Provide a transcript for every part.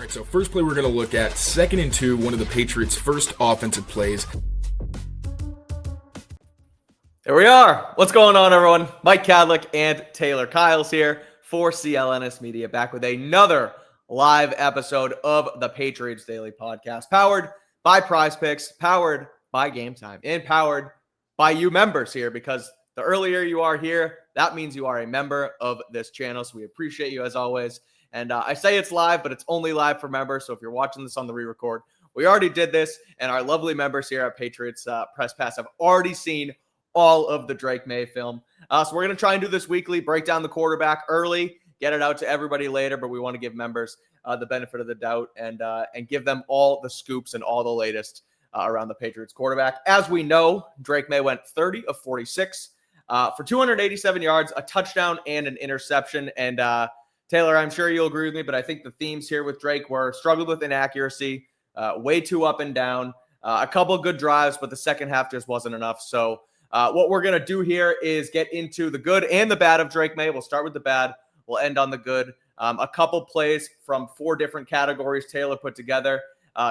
All right, so first play we're going to look at, 2nd and 2, one of the Patriots' first offensive plays. Here we are. What's going on, everyone? Mike Kadlick and Taylor Kyles here for CLNS Media, back with another live episode of the Patriots Daily Podcast, powered by Prize Picks, powered by Game Time, and powered by you members here, because the earlier you are here, that means you are a member of this channel, so we appreciate you as always. And I say it's live, but it's only live for members, so if you're watching this on the re-record, we already did this, and our lovely members here at Patriots Press Pass have already seen all of the Drake Maye film. So we're going to try and do this weekly, break down the quarterback early, get it out to everybody later, but we want to give members the benefit of the doubt and give them all the scoops and all the latest around the Patriots quarterback. As we know, Drake Maye went 30 of 46 for 287 yards, a touchdown, and an interception. And Taylor, I'm sure you'll agree with me, but I think the themes here with Drake were struggled with inaccuracy, way too up and down, a couple of good drives, but the second half just wasn't enough. So what we're going to do here is get into the good and the bad of Drake Maye. We'll start with the bad. We'll end on the good. A couple plays from 4 different categories Taylor put together.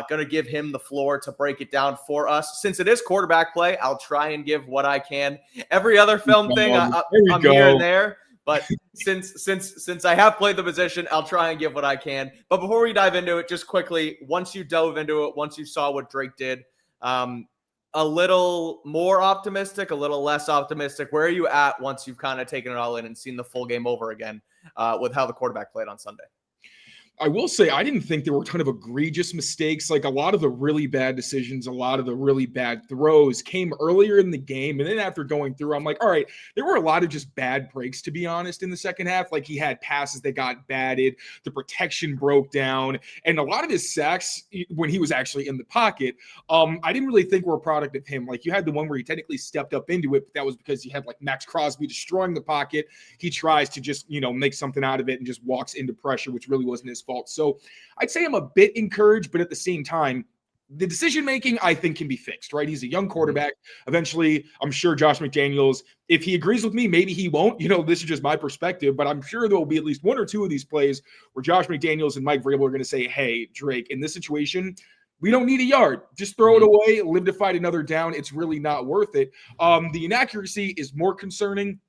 Going to give him the floor to break it down for us. Since it is quarterback play, I'll try and give what I can. Every other film thing, I'm here and there. But since I have played the position, I'll try and give what I can. But before we dive into it, just quickly, once you dove into it, once you saw what Drake did, a little more optimistic, a little less optimistic, where are you at once you've kind of taken it all in and seen the full game over again with how the quarterback played on Sunday? I will say I didn't think there were a ton of egregious mistakes. Like, a lot of the really bad decisions, a lot of the really bad throws came earlier in the game. And then after going through, I'm like, all right, there were a lot of just bad breaks, to be honest, in the second half. Like, he had passes that got batted, the protection broke down, and a lot of his sacks when he was actually in the pocket, I didn't really think were a product of him. Like, you had the one where he technically stepped up into it, but that was because you had like Max Crosby destroying the pocket. He tries to just, make something out of it and just walks into pressure, which really wasn't his fault. So I'd say I'm a bit encouraged, but at the same time, the decision-making, I think, can be fixed, right? He's a young quarterback. Eventually, I'm sure Josh McDaniels, if he agrees with me, maybe he won't. This is just my perspective, but I'm sure there will be at least 1 or 2 of these plays where Josh McDaniels and Mike Vrabel are going to say, hey, Drake, in this situation, we don't need a yard. Just throw it away, live to fight another down. It's really not worth it. The inaccuracy is more concerning.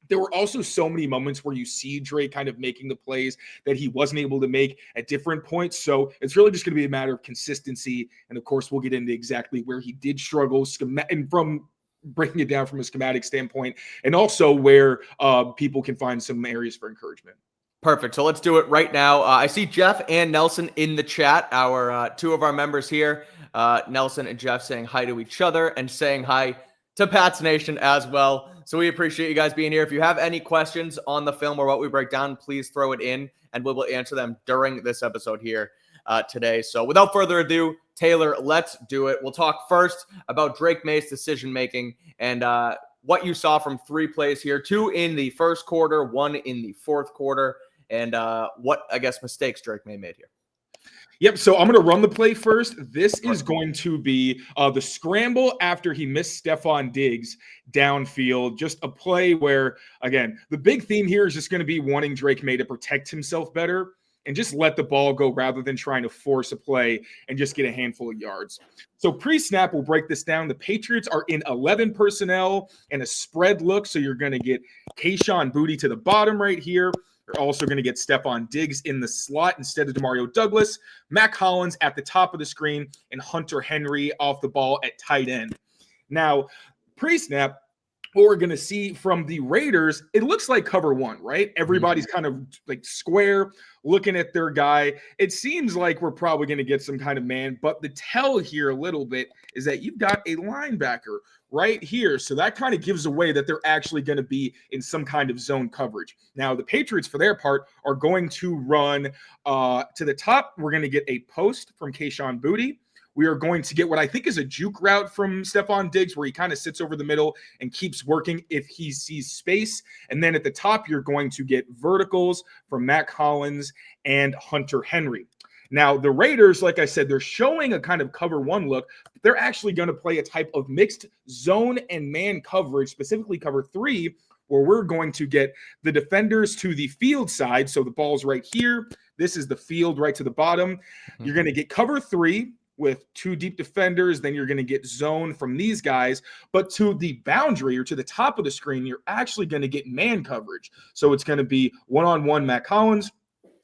There were also so many moments where you see Drake kind of making the plays that he wasn't able to make at different points. So it's really just going to be a matter of consistency. And of course, we'll get into exactly where he did struggle and from breaking it down from a schematic standpoint, and also where people can find some areas for encouragement. Perfect. So let's do it right now. I see Jeff and Nelson in the chat, our 2 of our members here, Nelson and Jeff, saying hi to each other and saying hi to Pats Nation as well. So we appreciate you guys being here. If you have any questions on the film or what we break down, please throw it in and we will answer them during this episode here today. So without further ado, Taylor, let's do it. We'll talk first about Drake Maye's decision-making and what you saw from 3 plays here, 2 in the first quarter, 1 in the fourth quarter, and what, I guess, mistakes Drake Maye made here. Yep, so I'm going to run the play first. This is going to be the scramble after he missed Stephon Diggs downfield. Just a play where, again, the big theme here is just going to be wanting Drake Maye to protect himself better and just let the ball go rather than trying to force a play and just get a handful of yards. So pre-snap, we'll break this down. The Patriots are in 11 personnel and a spread look, so you're going to get Kayshon Boutte to the bottom right here. You're also going to get Stephon Diggs in the slot instead of Demario Douglas, Mac Hollins at the top of the screen, and Hunter Henry off the ball at tight end. Now, pre-snap, what we're going to see from the Raiders, it looks like cover 1, right? Everybody's kind of like square, looking at their guy. It seems like we're probably going to get some kind of man, but the tell here a little bit is that you've got a linebacker right here. So that kind of gives away that they're actually going to be in some kind of zone coverage. Now, the Patriots, for their part, are going to run to the top. We're going to get a post from Kayshon Boutte. We are going to get what I think is a juke route from Stephon Diggs, where he kind of sits over the middle and keeps working if he sees space. And then at the top, you're going to get verticals from Mac Hollins and Hunter Henry. Now, the Raiders, like I said, they're showing a kind of cover 1 look. But they're actually going to play a type of mixed zone and man coverage, specifically cover 3, where we're going to get the defenders to the field side. So the ball's right here. This is the field right to the bottom. Mm-hmm. You're going to get cover 3 with 2 deep defenders. Then you're going to get zone from these guys. But to the boundary or to the top of the screen, you're actually going to get man coverage. So it's going to be one-on-one Matt Collins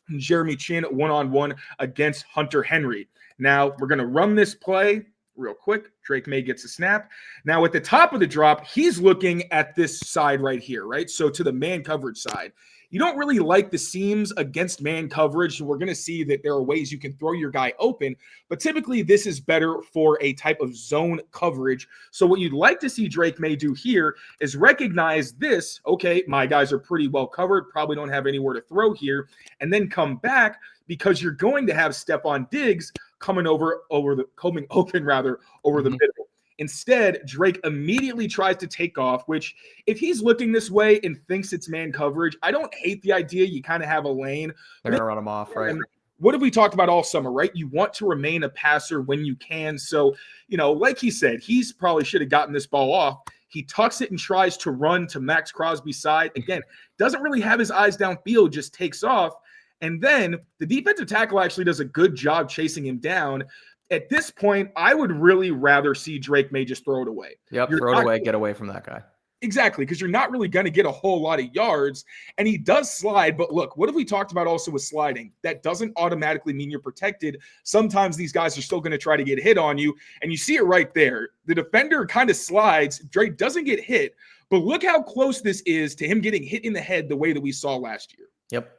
and Jeremy Chin one-on-one against Hunter Henry. Now, we're going to run this play real quick. Drake Maye gets a snap. Now, at the top of the drop, he's looking at this side right here, right? So to the man coverage side. You don't really like the seams against man coverage. We're going to see that there are ways you can throw your guy open, but typically this is better for a type of zone coverage. So what you'd like to see Drake Maye do here is recognize this. Okay, my guys are pretty well covered, probably don't have anywhere to throw here, and then come back because you're going to have Stephon Diggs coming open the middle. Instead, Drake immediately tries to take off, which if he's looking this way and thinks it's man coverage, I don't hate the idea. You kind of have a lane. They're going to run him off, right? And what have we talked about all summer, right? You want to remain a passer when you can. So, like he said, he's probably should have gotten this ball off. He tucks it and tries to run to Max Crosby's side. Again, doesn't really have his eyes downfield, just takes off. And then the defensive tackle actually does a good job chasing him down. At this point, I would really rather see Drake Maye just throw it away. Yep, throw it away, get away from that guy. Exactly, because you're not really going to get a whole lot of yards, and he does slide, but look, what have we talked about also with sliding? That doesn't automatically mean you're protected. Sometimes these guys are still going to try to get hit on you, and you see it right there. The defender kind of slides. Drake doesn't get hit, but look how close this is to him getting hit in the head the way that we saw last year. Yep.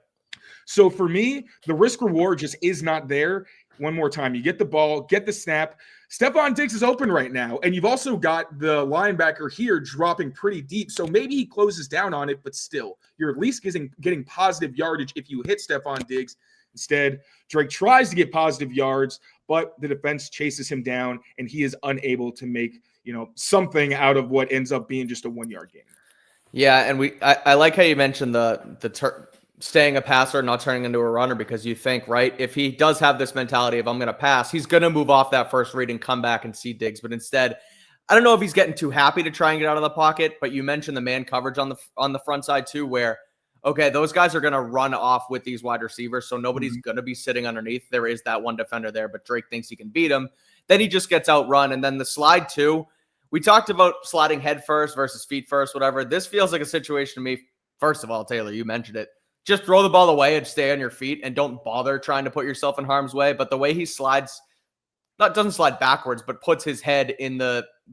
So for me, the risk reward just is not there. One more time, you get the ball, get the snap. Stephon Diggs is open right now, and you've also got the linebacker here dropping pretty deep. So maybe he closes down on it, but still, you're at least getting positive yardage if you hit Stephon Diggs. Instead, Drake tries to get positive yards, but the defense chases him down, and he is unable to make something out of what ends up being just a 1-yard gain. Yeah, and I like how you mentioned the staying a passer, not turning into a runner, because you think, right, if he does have this mentality of I'm going to pass, he's going to move off that first read and come back and see Diggs. But instead, I don't know if he's getting too happy to try and get out of the pocket, but you mentioned the man coverage on the front side too, where, okay, those guys are going to run off with these wide receivers, so nobody's going to be sitting underneath. There is that one defender there, but Drake thinks he can beat him. Then he just gets outrun, and then the slide too. We talked about sliding head first versus feet first, whatever. This feels like a situation to me. First of all, Taylor, you mentioned it. Just throw the ball away and stay on your feet and don't bother trying to put yourself in harm's way. But the way he slides, doesn't slide backwards, but puts his head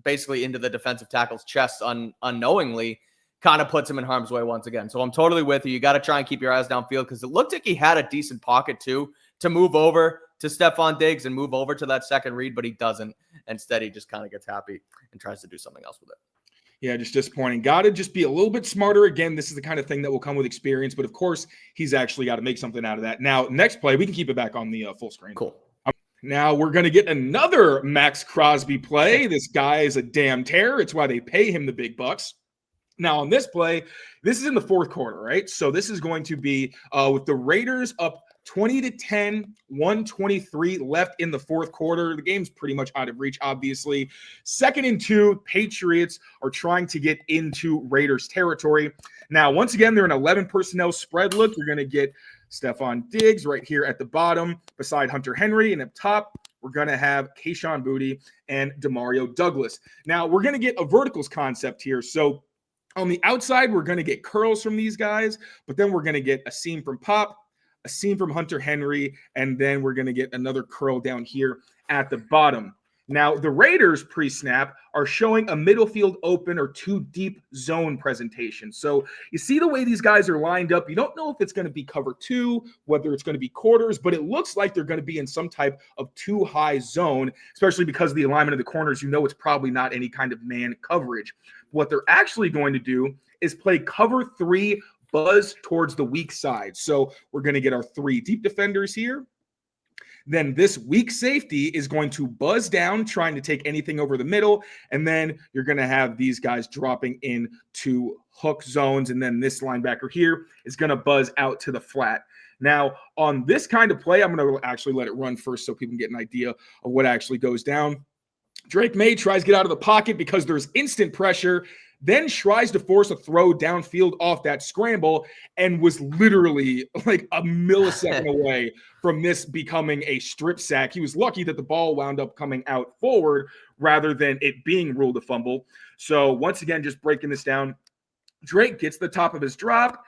basically into the defensive tackle's chest unknowingly, kind of puts him in harm's way once again. So I'm totally with you. You got to try and keep your eyes downfield, because it looked like he had a decent pocket too to move over to Stephon Diggs and move over to that second read, but he doesn't. Instead, he just kind of gets happy and tries to do something else with it. Yeah, just disappointing. Got to just be a little bit smarter. Again, this is the kind of thing that will come with experience, but of course, he's actually got to make something out of that. Now, next play, we can keep it back on the full screen. Cool. Now we're going to get another Max Crosby play. This guy is a damn terror. It's why they pay him the big bucks. Now, on this play, this is in the fourth quarter, right? So this is going to be with the Raiders up 20-10, 1:23 left in the fourth quarter. The game's pretty much out of reach, obviously. 2nd and 2, Patriots are trying to get into Raiders territory. Now, once again, they're an 11 personnel spread look. You're going to get Stephon Diggs right here at the bottom beside Hunter Henry, and up top, we're going to have Kayshon Boutte and Demario Douglas. Now, we're going to get a verticals concept here. So on the outside, we're going to get curls from these guys, but then we're going to get a seam from Pop, a seam from Hunter Henry, and then we're going to get another curl down here at the bottom. Now, the Raiders pre-snap are showing a middle field open or 2 deep zone presentation. So you see the way these guys are lined up. You don't know if it's going to be cover 2, whether it's going to be quarters, but it looks like they're going to be in some type of 2 high zone, especially because of the alignment of the corners. You know it's probably not any kind of man coverage. What they're actually going to do is play cover 3 buzz towards the weak side. So we're going to get our 3 deep defenders here. Then this weak safety is going to buzz down, trying to take anything over the middle. And then you're going to have these guys dropping into hook zones. And then this linebacker here is going to buzz out to the flat. Now, on this kind of play, I'm going to actually let it run first so people can get an idea of what actually goes down. Drake Maye tries to get out of the pocket because there's instant pressure. then tries to force a throw downfield off that scramble and was literally like a millisecond away from this becoming a strip sack. He was lucky that the ball wound up coming out forward rather than it being ruled a fumble. So once again, just breaking this down, Drake gets the top of his drop.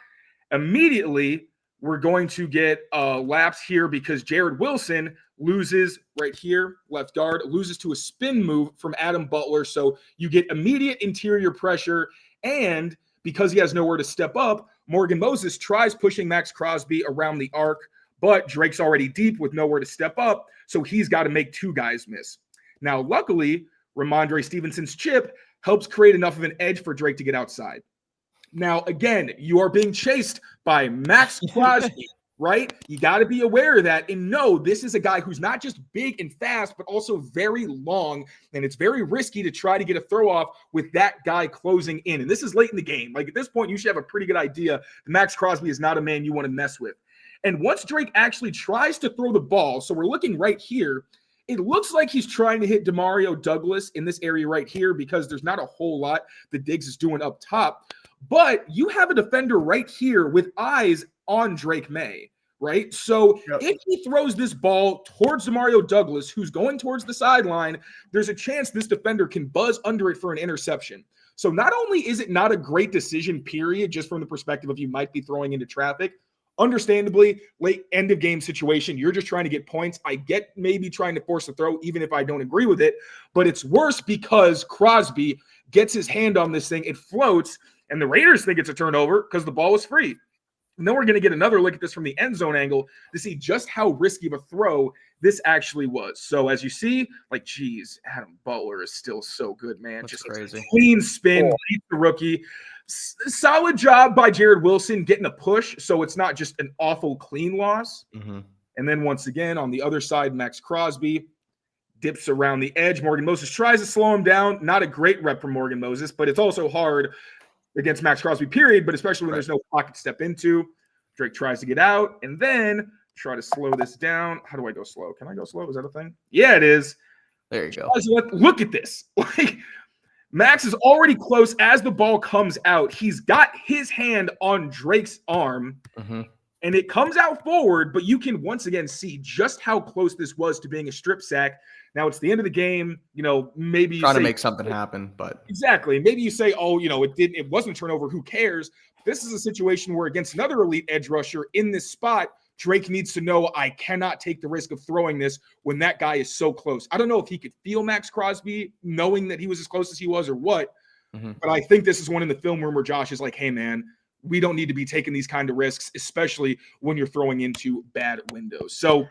Immediately, we're going to get a lapse here because Jared Wilson loses right here, left guard, loses to a spin move from Adam Butler. So you get immediate interior pressure. And because he has nowhere to step up, Morgan Moses tries pushing Max Crosby around the arc, but Drake's already deep with nowhere to step up. So he's got to make two guys miss. Now, luckily, Ramondre Stevenson's chip helps create enough of an edge for Drake to get outside. Now, again, you are being chased by Max Crosby, right? You got to be aware of that. And no, this is a guy who's not just big and fast, but also very long. And it's very risky to try to get a throw off with that guy closing in. And this is late in the game. Like at this point, you should have a pretty good idea that Max Crosby is not a man you want to mess with. And once Drake actually tries to throw the ball, so we're looking right here, it looks like he's trying to hit Demario Douglas in this area right here because there's not a whole lot that Diggs is doing up top. But you have a defender right here with eyes on Drake Maye, right? So if he throws this ball towards Demario Douglas, who's going towards the sideline, there's a chance this defender can buzz under it for an interception. So not only is it not a great decision, period, just from the perspective of you might be throwing into traffic, understandably, late end of game situation, you're just trying to get points. I get maybe trying to force a throw, even if I don't agree with it, but it's worse because Crosby gets his hand on this thing, it floats, and the Raiders think it's a turnover because the ball was free. And then we're going to get another look at this from the end zone angle to see just how risky of a throw this actually was. So as you see, like, geez, Adam Butler is still so good, man. That's just crazy. Clean spin, beat the rookie. Solid job by Jared Wilson getting a push, so it's not just an awful clean loss. Mm-hmm. And then once again, on the other side, Max Crosby dips around the edge. Morgan Moses tries to slow him down. Not a great rep for Morgan Moses, but it's also hard against Max Crosby, period, but especially when there's no pocket to step into. Drake tries to get out and then try to slow this down. How do I go slow? Can I go slow? Is that a thing? Yeah, it is. There you go. Look at this. Like, Max is already close as the ball comes out. He's got his hand on Drake's arm, and it comes out forward, but you can once again see just how close this was to being a strip sack. Now it's the end of the game. You know, maybe trying to make something happen, but exactly. Maybe you say, "Oh, you know, it wasn't a turnover. Who cares?" This is a situation where against another elite edge rusher in this spot, Drake needs to know I cannot take the risk of throwing this when that guy is so close. I don't know if he could feel Max Crosby knowing that he was as close as he was or what, but I think this is one in the film room where Josh is like, hey, man, we don't need to be taking these kind of risks, especially when you're throwing into bad windows. So,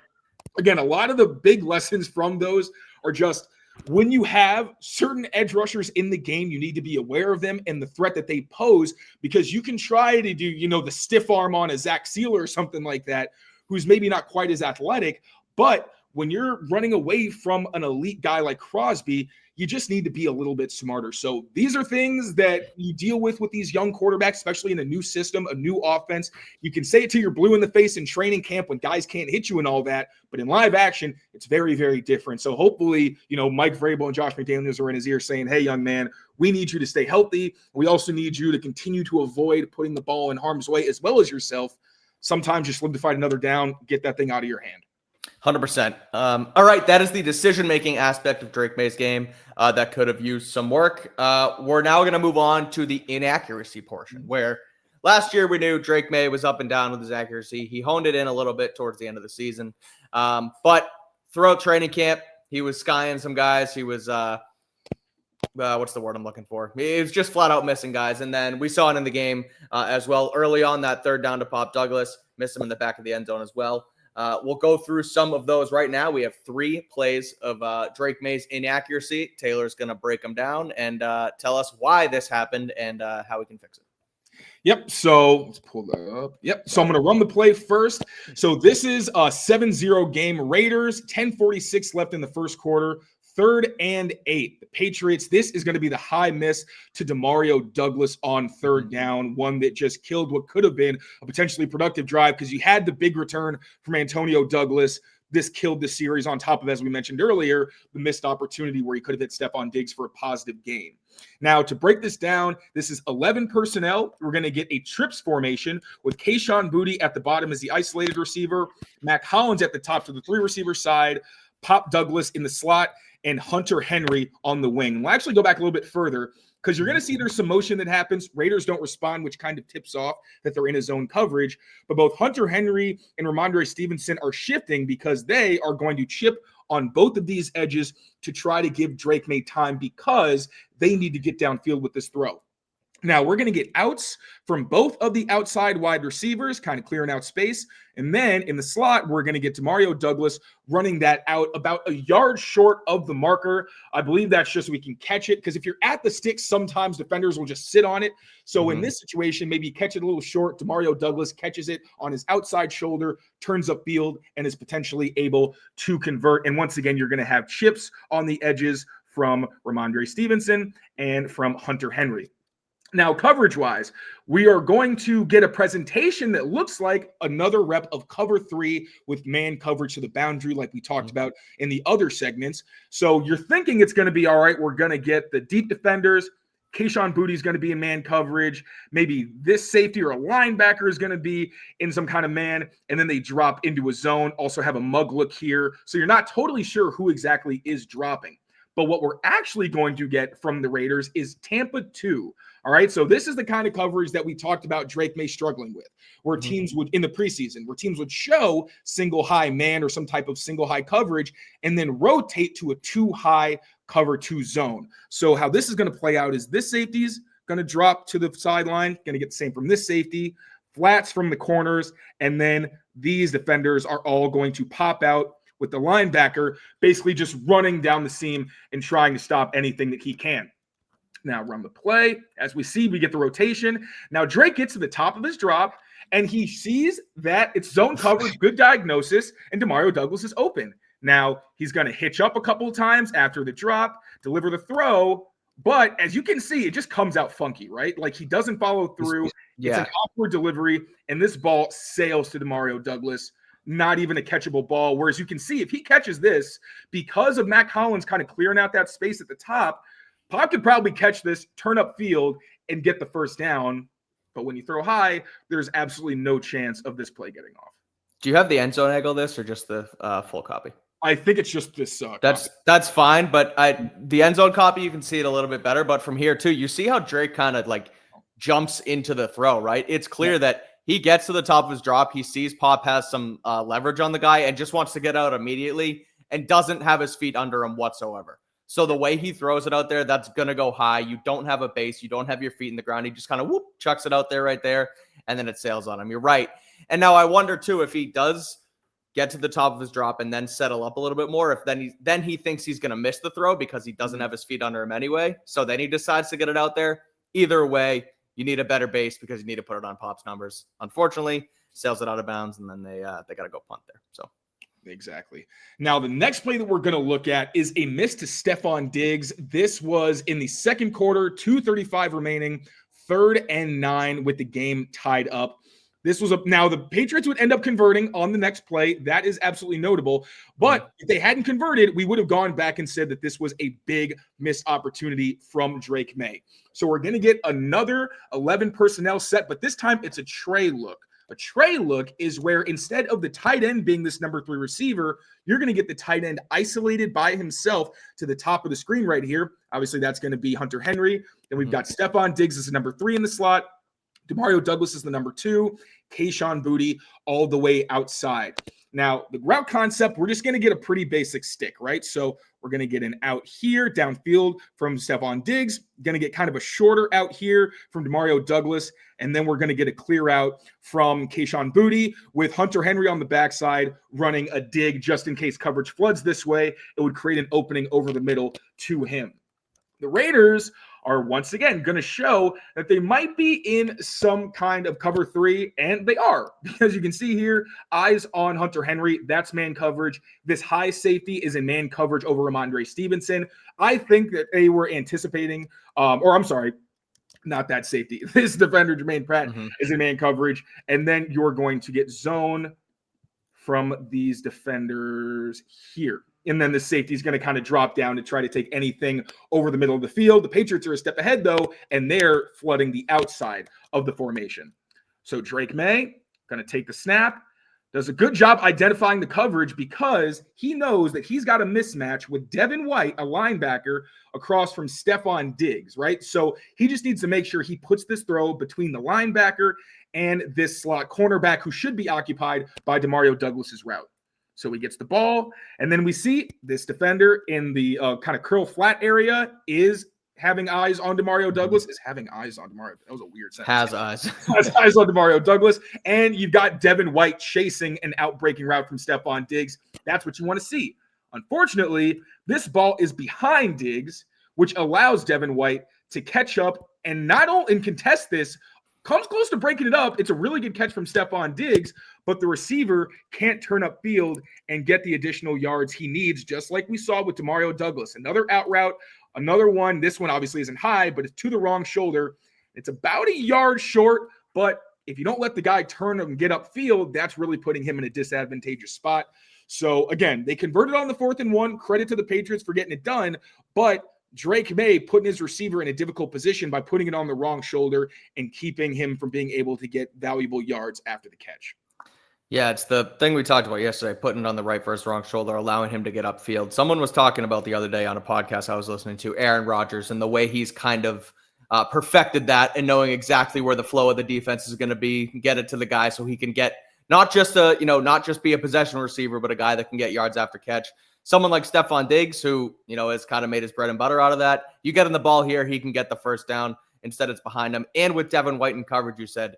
again, a lot of the big lessons from those are just when you have certain edge rushers in the game, you need to be aware of them and the threat that they pose, because you can try to do, you know, the stiff arm on a Zach Sealer or something like that, who's maybe not quite as athletic, but when you're running away from an elite guy like Crosby, you just need to be a little bit smarter. So these are things that you deal with these young quarterbacks, especially in a new system, a new offense. You can say it till you're blue in the face in training camp when guys can't hit you and all that, but in live action, it's very, very different. So hopefully, you know, Mike Vrabel and Josh McDaniels are in his ear saying, hey, young man, we need you to stay healthy. We also need you to continue to avoid putting the ball in harm's way as well as yourself. Sometimes just solidified another down, get that thing out of your hand. 100%. All right, that is the decision-making aspect of Drake Maye's game that could have used some work. We're now going to move on to the inaccuracy portion, where last year we knew Drake Maye was up and down with his accuracy. He honed it in a little bit towards the end of the season. But throughout training camp, he was skying some guys. He was, what's the word I'm looking for? He was just flat out missing guys. And then we saw it in the game as well. Early on, that third down to Pop Douglas, missed him in the back of the end zone as well. We'll go through some of those right now. We have 3 plays of Drake Maye's inaccuracy. Taylor's going to break them down and tell us why this happened and how we can fix it. Yep. So let's pull that up. Yep. So I'm going to run the play first. So this is a 7-0 game. Raiders, 10:46 left in the first quarter. 3rd and 8. The Patriots, this is going to be the high miss to Demario Douglas on 3rd down, one that just killed what could have been a potentially productive drive because you had the big return from Antonio Douglas. This killed the series on top of, as we mentioned earlier, the missed opportunity where he could have hit Stephon Diggs for a positive gain. Now, to break this down, this is 11 personnel. We're going to get a trips formation with Kayshon Boutte at the bottom as the isolated receiver, Mac Hollins at the top to the 3 receiver side, Pop Douglas in the slot, and Hunter Henry on the wing. And we'll actually go back a little bit further because you're going to see there's some motion that happens. Raiders don't respond, which kind of tips off that they're in a zone coverage. But both Hunter Henry and Ramondre Stevenson are shifting because they are going to chip on both of these edges to try to give Drake Maye time because they need to get downfield with this throw. Now, we're going to get outs from both of the outside wide receivers, kind of clearing out space. And then in the slot, we're going to get Demario Douglas running that out about a yard short of the marker. I believe that's just so we can catch it, because if you're at the sticks, sometimes defenders will just sit on it. So in this situation, maybe you catch it a little short. Demario Douglas catches it on his outside shoulder, turns upfield, and is potentially able to convert. And once again, you're going to have chips on the edges from Ramondre Stevenson and from Hunter Henry. Now, coverage-wise, we are going to get a presentation that looks like another rep of cover 3 with man coverage to the boundary like we talked about in the other segments. So you're thinking it's going to be, all right, we're going to get the deep defenders. Kayshon Boutte is going to be in man coverage. Maybe this safety or a linebacker is going to be in some kind of man, and then they drop into a zone, also have a mug look here. So you're not totally sure who exactly is dropping. But what we're actually going to get from the Raiders is Tampa 2. All right, so this is the kind of coverage that we talked about Drake Maye struggling with, where teams would, in the preseason, where teams would show single high man or some type of single high coverage and then rotate to a 2 high cover 2 zone. So how this is going to play out is this safety's going to drop to the sideline, going to get the same from this safety, flats from the corners, and then these defenders are all going to pop out with the linebacker basically just running down the seam and trying to stop anything that he can. Now run the play. As we see, we get the rotation. Now Drake gets to the top of his drop, and he sees that it's zone coverage, good diagnosis, and Demario Douglas is open. Now he's going to hitch up a couple of times after the drop, deliver the throw, but as you can see, it just comes out funky, right? Like he doesn't follow through. It's an awkward delivery, and this ball sails to Demario Douglas. Not even a catchable ball. Whereas you can see if he catches this, because of Mac Hollins kind of clearing out that space at the top, Pop could probably catch this, turn up field, and get the first down. But when you throw high, there's absolutely no chance of this play getting off. Do you have the end zone angle of this or just the full copy? I think it's just this That's fine, but the end zone copy, you can see it a little bit better. But from here, too, you see how Drake kind of like jumps into the throw, right? It's clear that he gets to the top of his drop. He sees Pop has some leverage on the guy and just wants to get out immediately and doesn't have his feet under him whatsoever. So the way he throws it out there, that's going to go high. You don't have a base. You don't have your feet in the ground. He just kind of chucks it out there right there, and then it sails on him. You're right. And now I wonder, too, if he does get to the top of his drop and then settle up a little bit more, if then he thinks he's going to miss the throw because he doesn't have his feet under him anyway. So then he decides to get it out there. Either way, you need a better base because you need to put it on Pop's numbers. Unfortunately, sails it out of bounds, and then they got to go punt there. So exactly. Now, the next play that we're going to look at is a miss to Stefon Diggs. This was in the second quarter, 2:35 remaining, 3rd and 9 with the game tied up. This was now the Patriots would end up converting on the next play. That is absolutely notable. But if they hadn't converted, we would have gone back and said that this was a big missed opportunity from Drake Maye. So we're going to get another 11 personnel set, but this time it's a tray look. A tray look is where instead of the tight end being this number 3 receiver, you're going to get the tight end isolated by himself to the top of the screen right here. Obviously, that's going to be Hunter Henry. Then we've got Stefon Diggs as the number 3 in the slot. Demario Douglas is the number 2. Kayshon Boutte all the way outside. Now, the route concept, we're just going to get a pretty basic stick, right? So we're going to get an out here downfield from Stefon Diggs, going to get kind of a shorter out here from Demario Douglas, and then we're going to get a clear out from Kayshon Boutte with Hunter Henry on the backside running a dig just in case coverage floods this way. It would create an opening over the middle to him. The Raiders are once again going to show that they might be in some kind of cover 3, and they are, because you can see here, eyes on Hunter Henry. That's man coverage. This high safety is in man coverage over Ramondre Stevenson. I think that they were anticipating, not that safety. This defender, Jermaine Pratt, is in man coverage, and then you're going to get zone from these defenders here. and then the safety is going to kind of drop down to try to take anything over the middle of the field. The Patriots are a step ahead, though, and they're flooding the outside of the formation. So Drake Maye going to take the snap, does a good job identifying the coverage because he knows that he's got a mismatch with Devin White, a linebacker, across from Stephon Diggs, right? So he just needs to make sure he puts this throw between the linebacker and this slot cornerback who should be occupied by Demario Douglas's route. So he gets the ball, and then we see this defender in the kind of curl flat area is having eyes on Demario Douglas. Is having eyes on Demario. That was a weird sentence. Has eyes. Has eyes on Demario Douglas. And you've got Devin White chasing an out-breaking route from Stephon Diggs. That's what you want to see. Unfortunately, this ball is behind Diggs, which allows Devin White to catch up and not only contest this, comes close to breaking it up. It's a really good catch from Stephon Diggs, but the receiver can't turn up field and get the additional yards he needs, just like we saw with Demario Douglas. Another out route, another one. This one obviously isn't high, but it's to the wrong shoulder. It's about a yard short, but if you don't let the guy turn and get upfield, that's really putting him in a disadvantageous spot. So again, they converted on the 4th and 1. Credit to the Patriots for getting it done, but Drake Maye putting his receiver in a difficult position by putting it on the wrong shoulder and keeping him from being able to get valuable yards after the catch. Yeah, it's the thing we talked about yesterday, putting it on the right versus wrong shoulder, allowing him to get upfield. Someone was talking about the other day on a podcast I was listening to, Aaron Rodgers, and the way he's kind of perfected that and knowing exactly where the flow of the defense is going to be, get it to the guy so he can get not just be a possession receiver, but a guy that can get yards after catch. Someone like Stephon Diggs, who, has kind of made his bread and butter out of that. You get him the ball here, he can get the first down. Instead, it's behind him. And with Devin White in coverage, you said,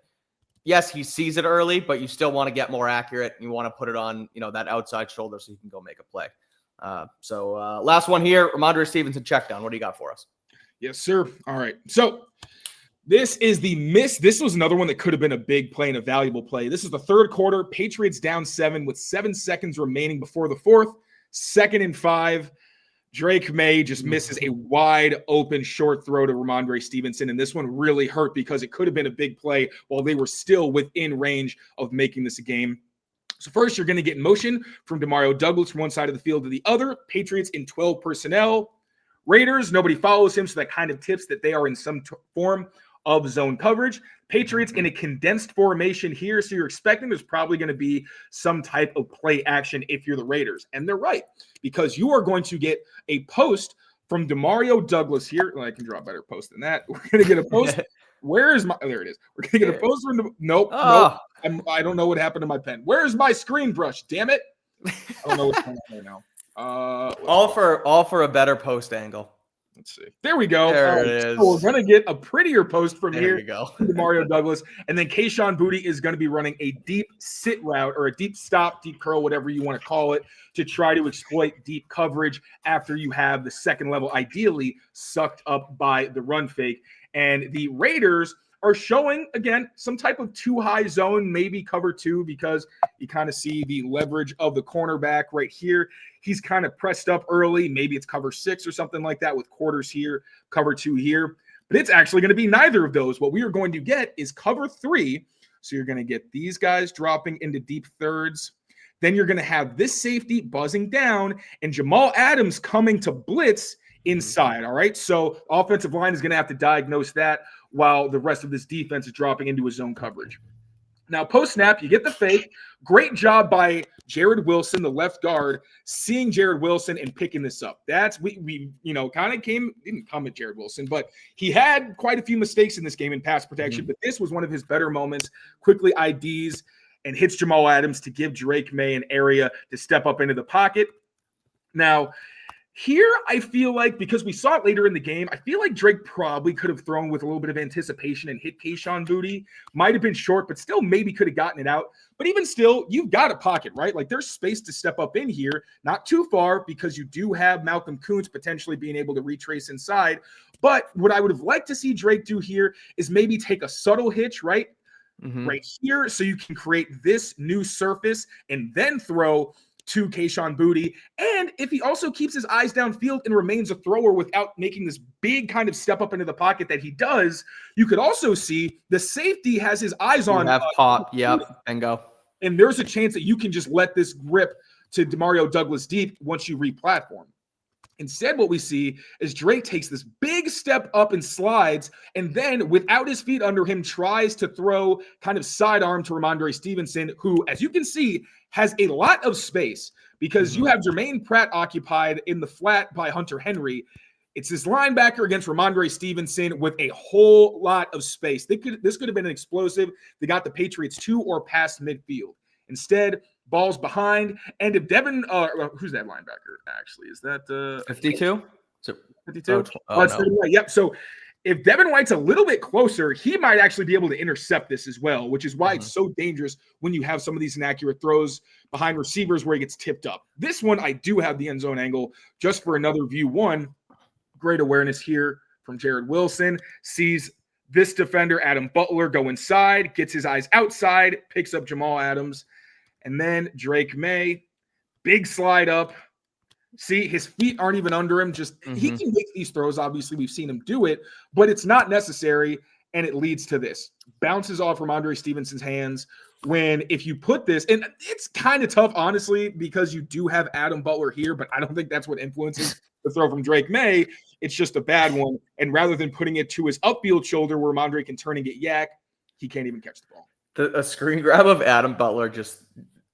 yes, he sees it early, but you still want to get more accurate. You want to put it on, that outside shoulder so he can go make a play. So last one here, Ramondre Stevenson check down. What do you got for us? Yes, sir. All right. So this is the miss. This was another one that could have been a big play and a valuable play. This is the third quarter. Patriots down 7 with 7 seconds remaining before the fourth. 2nd and 5. Drake Maye just misses a wide open short throw to Ramondre Stevenson. And this one really hurt because it could have been a big play while they were still within range of making this a game. So first, you're going to get in motion from Demario Douglas from one side of the field to the other. Patriots in 12 personnel. Raiders, nobody follows him, so that kind of tips that they are in some form of zone coverage. Patriots in a condensed formation here, so you're expecting there's probably going to be some type of play action if you're the Raiders. And they're right, because you are going to get a post from Demario Douglas here. Well, I can draw a better post than that. We're going to get a post. Where is my – there it is. We're going to get a post from – nope. I don't know what happened to my pen. Where's my screen brush? Damn it. I don't know what's going on right now. All for a better post angle. Let's see. There we go. There it is. So we're going to get a prettier post from there here. You go. Mario Douglas. And then Kayshon Boutte is going to be running a deep sit route or a deep stop, deep curl, whatever you want to call it, to try to exploit deep coverage after you have the second level ideally sucked up by the run fake. And the Raiders are showing, again, some type of too high zone, maybe cover 2, because you kind of see the leverage of the cornerback right here. He's kind of pressed up early. Maybe it's cover 6 or something like that with quarters here, cover 2 here. But it's actually going to be neither of those. What we are going to get is cover 3. So you're going to get these guys dropping into deep thirds. Then you're going to have this safety buzzing down and Jamal Adams coming to blitz inside, all right? So offensive line is going to have to diagnose that while the rest of this defense is dropping into a zone coverage. Now, post-snap, you get the fake. Great job by Jared Wilson, the left guard, seeing Jared Wilson and picking this up. That's we kind of didn't come at Jared Wilson, but he had quite a few mistakes in this game in pass protection, but this was one of his better moments. Quickly IDs and hits Jamal Adams to give Drake Maye an area to step up into the pocket. Now, here, I feel like, because we saw it later in the game, I feel like Drake probably could have thrown with a little bit of anticipation and hit Kayshon Boutte. Might have been short, but still maybe could have gotten it out. But even still, you've got a pocket, right? Like, there's space to step up in here. Not too far, because you do have Malcolm Kuntz potentially being able to retrace inside. But what I would have liked to see Drake do here is maybe take a subtle hitch, right? Right here, so you can create this new surface and then throw to Kayshon Boutte. And if he also keeps his eyes downfield and remains a thrower without making this big kind of step up into the pocket that he does, you could also see the safety has his eyes on. Have pop. Yep. Bingo. And there's a chance that you can just let this grip to Demario Douglas deep once you re-platform. Instead, what we see is Drake takes this big step up and slides, and then without his feet under him, tries to throw kind of sidearm to Ramondre Stevenson, who, as you can see, has a lot of space because you have Jermaine Pratt occupied in the flat by Hunter Henry. It's this linebacker against Ramondre Stevenson with a whole lot of space. This could have been an explosive. They got the Patriots to or past midfield. Instead, ball's behind. And if Devin, who's that linebacker actually? Is that 52? 52? Oh, no. Yep. So if Devin White's a little bit closer, he might actually be able to intercept this as well, which is why it's so dangerous when you have some of these inaccurate throws behind receivers where he gets tipped up. This one, I do have the end zone angle just for another view. One, great awareness here from Jared Wilson. Sees this defender, Adam Butler, go inside, gets his eyes outside, picks up Jamal Adams. And then Drake Maye, big slide up. See, his feet aren't even under him. Just he can make these throws. Obviously, we've seen him do it, but it's not necessary. And it leads to this. Bounces off Ramondre Stevenson's hands. When if you put this, and it's kind of tough, honestly, because you do have Adam Butler here, but I don't think that's what influences the throw from Drake Maye. It's just a bad one. And rather than putting it to his upfield shoulder where Ramondre can turn and get yak, he can't even catch the ball. A screen grab of Adam Butler just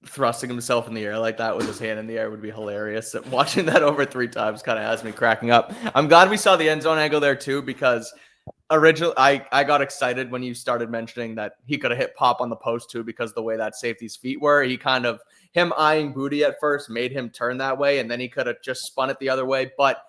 thrusting himself in the air like that with his hand in the air would be hilarious. Watching that over 3 times kind of has me cracking up. I'm glad we saw the end zone angle there too, because originally I got excited when you started mentioning that he could have hit pop on the post too, because the way that safety's feet were, him eyeing Boutte at first made him turn that way, and then he could have just spun it the other way, but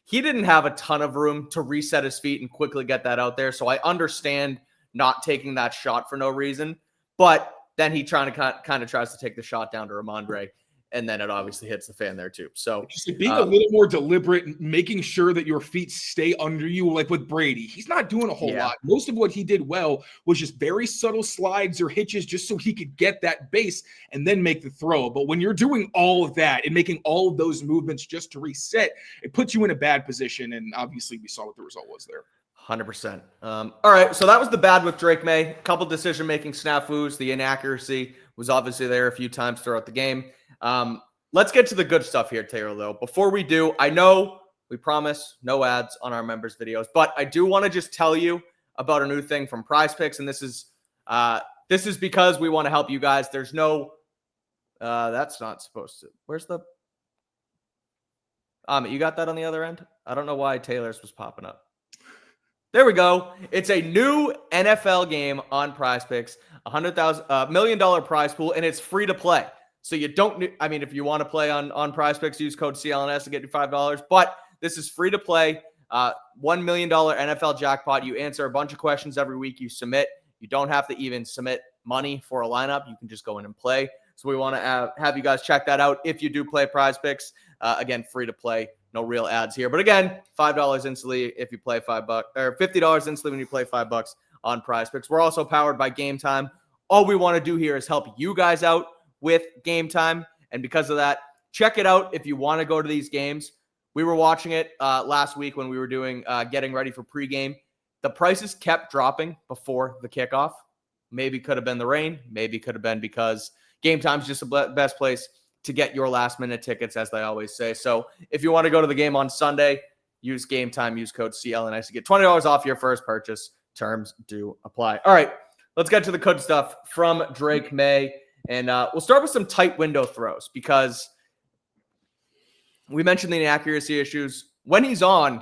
he didn't have a ton of room to reset his feet and quickly get that out there. So I understand not taking that shot for no reason. But then he kind of tries to take the shot down to Ramondre, and then it obviously hits the fan there too. So being a little more deliberate, making sure that your feet stay under you, like with Brady, he's not doing a whole lot. Most of what he did well was just very subtle slides or hitches just so he could get that base and then make the throw. But when you're doing all of that and making all of those movements just to reset, it puts you in a bad position. And obviously we saw what the result was there. 100%. All right, so that was the bad with Drake Maye. A couple decision-making snafus. The inaccuracy was obviously there a few times throughout the game. Let's get to the good stuff here, Taylor, though. Before we do, I know we promise no ads on our members' videos, but I do want to just tell you about a new thing from Prize Picks, and this is because we want to help you guys. There's no that's not supposed to. Where's the you got that on the other end? I don't know why Taylor's was popping up. There we go. It's a new NFL game on Prize Picks, $100 million prize pool, and it's free to play. So you don't need, if you want to play on Prize Picks, use code CLNS to get you $5. But this is free to play. $1 million NFL jackpot. You answer a bunch of questions every week. You submit. You don't have to even submit money for a lineup. You can just go in and play. So we want to have you guys check that out if you do play Prize Picks. Again, free to play. No real ads here. But again, $5 instantly if you play $5, or $50 instantly when you play $5 on Prize Picks. We're also powered by Game Time. All we want to do here is help you guys out with Game Time. And because of that, check it out if you want to go to these games. We were watching it last week when we were doing getting ready for pregame. The prices kept dropping before the kickoff. Maybe could have been the rain. Maybe could have been because Game Time's just the best place to get your last-minute tickets, as they always say. So if you want to go to the game on Sunday, use Game Time, use code CLNS to get $20 off your first purchase. Terms do apply. All right, let's get to the good stuff from Drake Maye. And we'll start with some tight window throws, because we mentioned the inaccuracy issues. When he's on,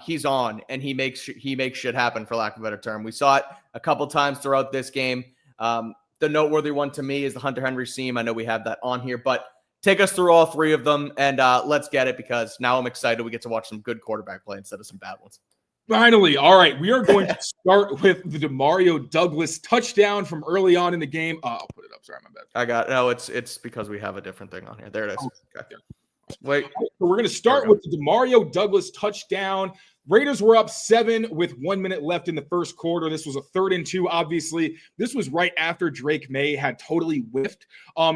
and he makes shit happen, for lack of a better term. We saw it a couple times throughout this game. The noteworthy one to me is the Hunter Henry seam. I know we have that on here, but take us through all 3 of them, and let's get it, because now I'm excited. We get to watch some good quarterback play instead of some bad ones. Finally. All right. We are going to start with the Demario Douglas touchdown from early on in the game. I'll put it up. Sorry, my bad. I got it. No, it's because we have a different thing on here. There it is. Okay. Wait. So we're going to start with the Demario Douglas touchdown. Raiders were up 7 with 1 minute left in the first quarter. This was a 3rd and 2. Obviously, this was right after Drake Maye had totally whiffed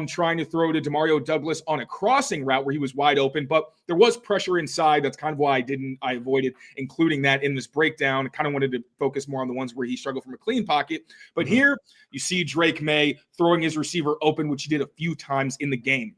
trying to throw to Demario Douglas on a crossing route where he was wide open, but there was pressure inside. That's kind of why I avoided including that in this breakdown. I kind of wanted to focus more on the ones where he struggled from a clean pocket. But here you see Drake Maye throwing his receiver open, which he did a few times in the game.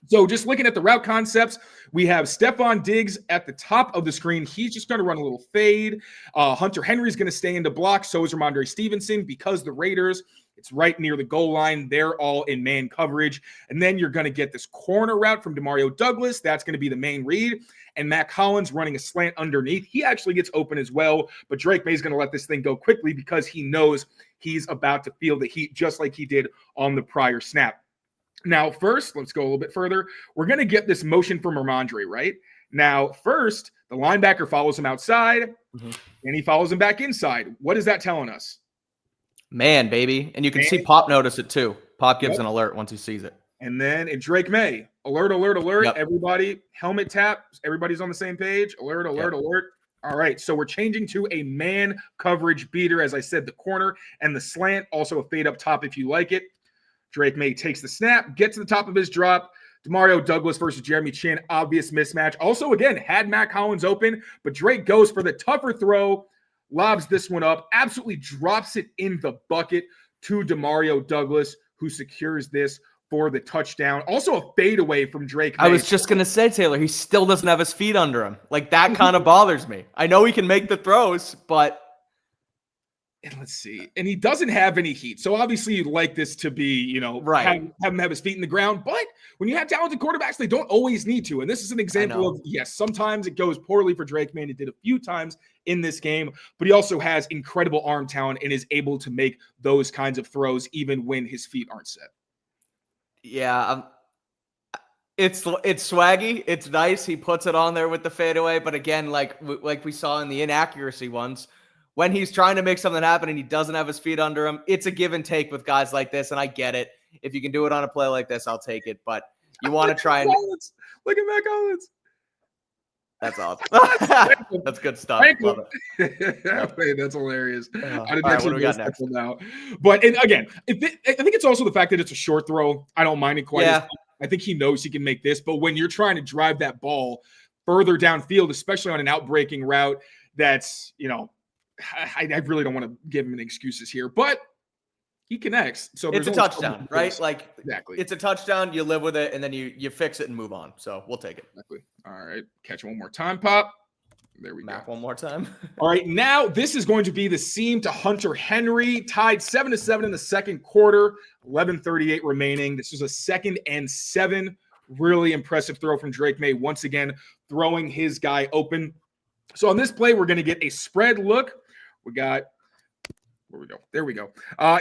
So just looking at the route concepts, we have Stephon Diggs at the top of the screen. He's just going to run a little fade. Hunter Henry's going to stay into block. So is Ramondre Stevenson, because the Raiders, it's right near the goal line. They're all in man coverage. And then you're going to get this corner route from Demario Douglas. That's going to be the main read. And Matt Collins running a slant underneath. He actually gets open as well. But Drake Maye is going to let this thing go quickly because he knows he's about to feel the heat just like he did on the prior snap. Now, first, let's go a little bit further. We're going to get this motion from Ramondre, right? Now, first, the linebacker follows him outside, and he follows him back inside. What is that telling us? Man, baby. And you can see Pop notice it too. Pop gives an alert once he sees it. And then in Drake Maye, alert, alert, alert. Yep. Everybody, helmet tap. Everybody's on the same page. Alert, alert, alert. All right, so we're changing to a man coverage beater. As I said, the corner and the slant, also a fade up top if you like it. Drake Maye takes the snap, gets to the top of his drop. Demario Douglas versus Jeremy Chin, obvious mismatch. Also, again, had Matt Collins open, but Drake goes for the tougher throw, lobs this one up, absolutely drops it in the bucket to Demario Douglas, who secures this for the touchdown. Also a fadeaway from Drake Maye. I was just going to say, Taylor, he still doesn't have his feet under him. Like, that kind of bothers me. I know he can make the throws, but... And let's see. And he doesn't have any heat. So obviously you'd like this to be, have him have his feet in the ground. But when you have talented quarterbacks, they don't always need to. And this is an example of, yes, sometimes it goes poorly for Drake Maye. It did a few times in this game, but he also has incredible arm talent and is able to make those kinds of throws even when his feet aren't set. Yeah, it's swaggy. It's nice. He puts it on there with the fadeaway. But again, like we saw in the inaccuracy ones, when he's trying to make something happen and he doesn't have his feet under him, it's a give and take with guys like this. And I get it. If you can do it on a play like this, I'll take it. But you want to try and look at Matt Collins. That's awesome. That's good stuff. Love it. Wait, that's hilarious. I didn't right, what do we got next? Now. But and again, I think it's also the fact that it's a short throw. I don't mind it quite as much. I think he knows he can make this. But when you're trying to drive that ball further downfield, especially on an outbreaking route, that's, I really don't want to give him any excuses here, but he connects. So it's a touchdown, right? Like, exactly. It's a touchdown. You live with it, and then you fix it and move on. So we'll take it. Exactly. All right. Catch one more time, Pop. There we go. One more time. All right. Now this is going to be the seam to Hunter Henry, tied 7-7 in the second quarter, 11:38 remaining. This was a 2nd and 7. Really impressive throw from Drake Maye. Once again, throwing his guy open. So on this play, we're going to get a spread look. We got, where we go? There we go.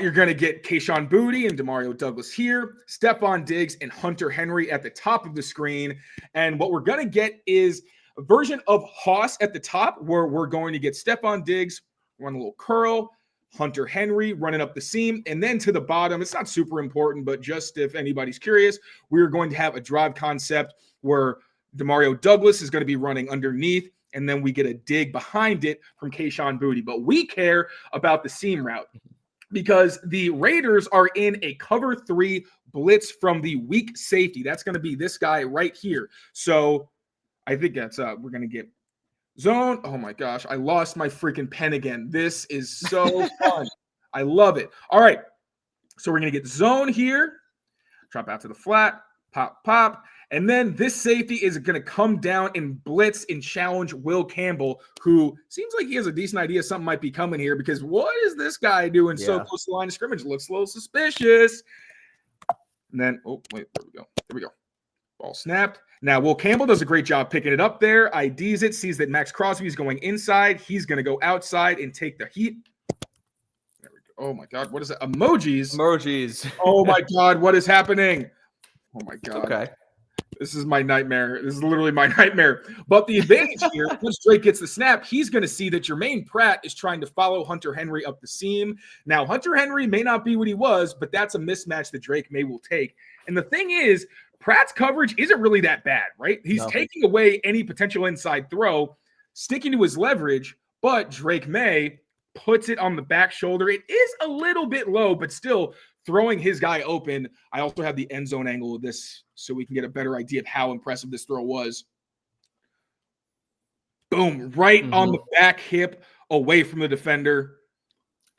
You're going to get Kayshon Boutte and Demario Douglas here, Stephon Diggs and Hunter Henry at the top of the screen. And what we're going to get is a version of Haas at the top, where we're going to get Stephon Diggs, run a little curl, Hunter Henry running up the seam, and then to the bottom, it's not super important, but just if anybody's curious, we're going to have a drive concept where Demario Douglas is going to be running underneath, and then we get a dig behind it from Kayshon Boutte. But we care about the seam route because the Raiders are in a cover 3 blitz from the weak safety. That's going to be this guy right here. So I think that's we're going to get zone. Oh my gosh, I lost my freaking pen again. This is so fun. I love it. All right. So we're going to get zone here. Drop out to the flat. Pop, pop. And then this safety is going to come down and blitz and challenge Will Campbell, who seems like he has a decent idea something might be coming here, because what is this guy doing so close to the line of scrimmage? Looks a little suspicious. And then, oh, wait, there we go. There we go. Ball snapped. Now, Will Campbell does a great job picking it up there, IDs it, sees that Max Crosby is going inside. He's going to go outside and take the heat. There we go. Oh, my God. What is it? Emojis. Oh, my God. What is happening? Oh, my God. Okay. This is my nightmare. This is literally my nightmare. But the advantage here, once Drake gets the snap, he's going to see that Jermaine Pratt is trying to follow Hunter Henry up the seam. Now, Hunter Henry may not be what he was, but that's a mismatch that Drake Maye will take. And the thing is, Pratt's coverage isn't really that bad, right? He's taking away any potential inside throw, sticking to his leverage, but Drake Maye puts it on the back shoulder. It is a little bit low, but still throwing his guy open. I also have the end zone angle of this so we can get a better idea of how impressive this throw was. Boom, right on the back hip, away from the defender.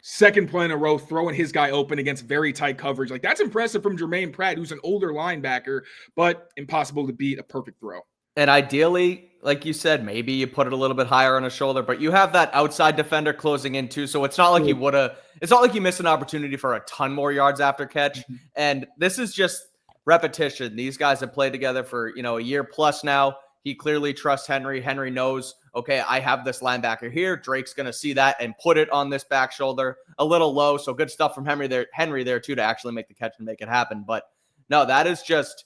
Second play in a row, throwing his guy open against very tight coverage. Like, that's impressive from Jermaine Pratt, who's an older linebacker, but impossible to beat a perfect throw. And ideally, like you said, maybe you put it a little bit higher on his shoulder, but you have that outside defender closing in too. So it's not like it's not like you missed an opportunity for a ton more yards after catch. Mm-hmm. And this is just repetition. These guys have played together for, a year plus now. He clearly trusts Henry. Henry knows, okay, I have this linebacker here. Drake's going to see that and put it on this back shoulder a little low. So good stuff from Henry there too, to actually make the catch and make it happen. But no, that is just,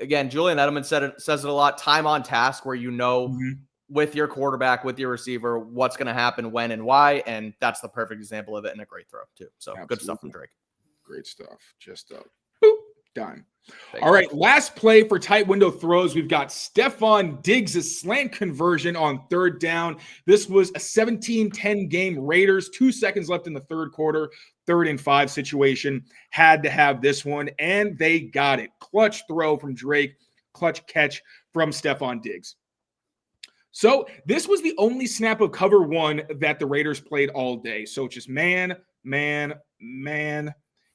again, Julian Edelman says it a lot, time on task, where with your quarterback, with your receiver, what's going to happen, when, and why. And that's the perfect example of it, and a great throw too. So Absolutely. Good stuff from Drake. Great stuff. Just boop, done. All right, last play for tight window throws. We've got Stefon Diggs' slant conversion on third down. This was a 17-10 game. Raiders, 2 seconds left in the third quarter. 3rd and 5 situation. Had to have this one, and they got it. Clutch throw from Drake. Clutch catch from Stefon Diggs. So this was the only snap of cover 1 that the Raiders played all day. So it's just man. Going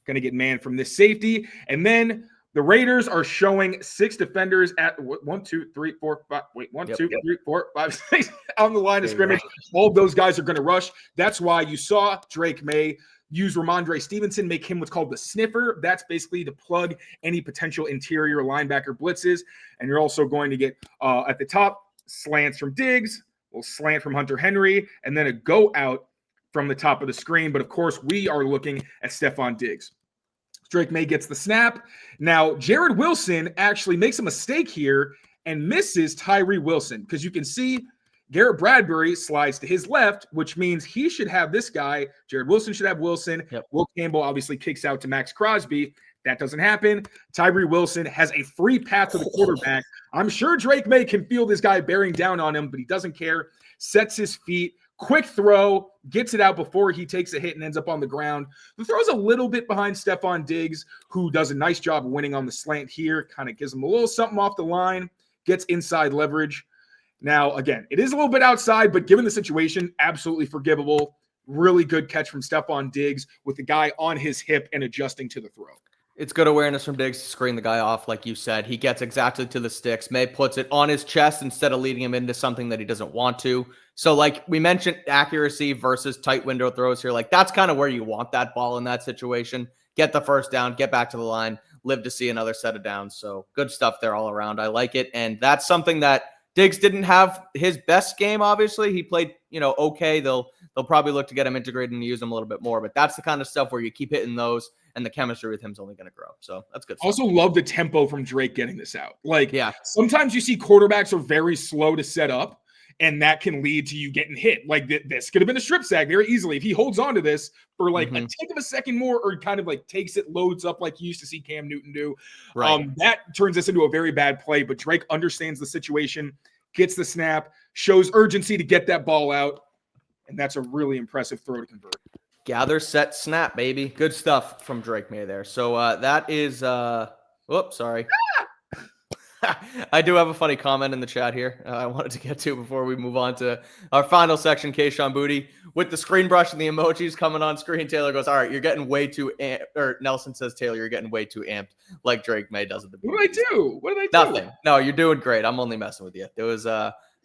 to get man from this safety. And then the Raiders are showing 6 defenders at 1, 2, 3, 4, 5. Wait, 1, 2, 3, 4, 5, 6 on the line of scrimmage. All of those guys are going to rush. That's why you saw Drake Maye use Ramondre Stevenson, make him what's called the sniffer. That's basically to plug any potential interior linebacker blitzes. And you're also going to get at the top slants from Diggs, a little slant from Hunter Henry, and then a go out from the top of the screen. But of course, we are looking at Stefon Diggs. Drake Maye gets the snap. Now, Jared Wilson actually makes a mistake here and misses Tyree Wilson, because you can see Garrett Bradbury slides to his left, which means he should have this guy. Jared Wilson should have Wilson. Yep. Will Campbell obviously kicks out to Max Crosby. That doesn't happen. Tyree Wilson has a free path to the quarterback. I'm sure Drake Maye can feel this guy bearing down on him, but he doesn't care. Sets his feet. Quick throw, gets it out before he takes a hit and ends up on the ground. The throw's a little bit behind Stefon Diggs, who does a nice job of winning on the slant here. Kind of gives him a little something off the line, gets inside leverage. Now, again, it is a little bit outside, but given the situation, absolutely forgivable. Really good catch from Stefon Diggs with the guy on his hip and adjusting to the throw. It's good awareness from Diggs to screen the guy off, like you said. He gets exactly to the sticks. Maye puts it on his chest instead of leading him into something that he doesn't want to. So, like we mentioned, accuracy versus tight window throws here. Like, that's kind of where you want that ball in that situation. Get the first down, get back to the line, live to see another set of downs. So, good stuff there all around. I like it. And that's something that Diggs didn't have his best game, obviously. He played, okay. They'll probably look to get him integrated and use him a little bit more. But that's the kind of stuff where you keep hitting those, and the chemistry with him is only going to grow. So that's good stuff. Also love the tempo from Drake getting this out. Sometimes you see quarterbacks are very slow to set up, and that can lead to you getting hit. Like this could have been a strip sack very easily. If he holds on to this for a tenth of a second more, or kind of takes it, loads up like you used to see Cam Newton do, that turns this into a very bad play. But Drake understands the situation, gets the snap, shows urgency to get that ball out, and that's a really impressive throw to convert. Gather, set, snap, baby. Good stuff from Drake Maye there. So that is sorry. I do have a funny comment in the chat here I wanted to get to before we move on to our final section. Kayshon Boutte with the screen brush and the emojis coming on screen. Taylor goes, all right, you're getting way too or Nelson says, Taylor, you're getting way too amped like Drake Maye does at the beginning. What did I do? What did I do? Nothing. No, you're doing great. I'm only messing with you. It was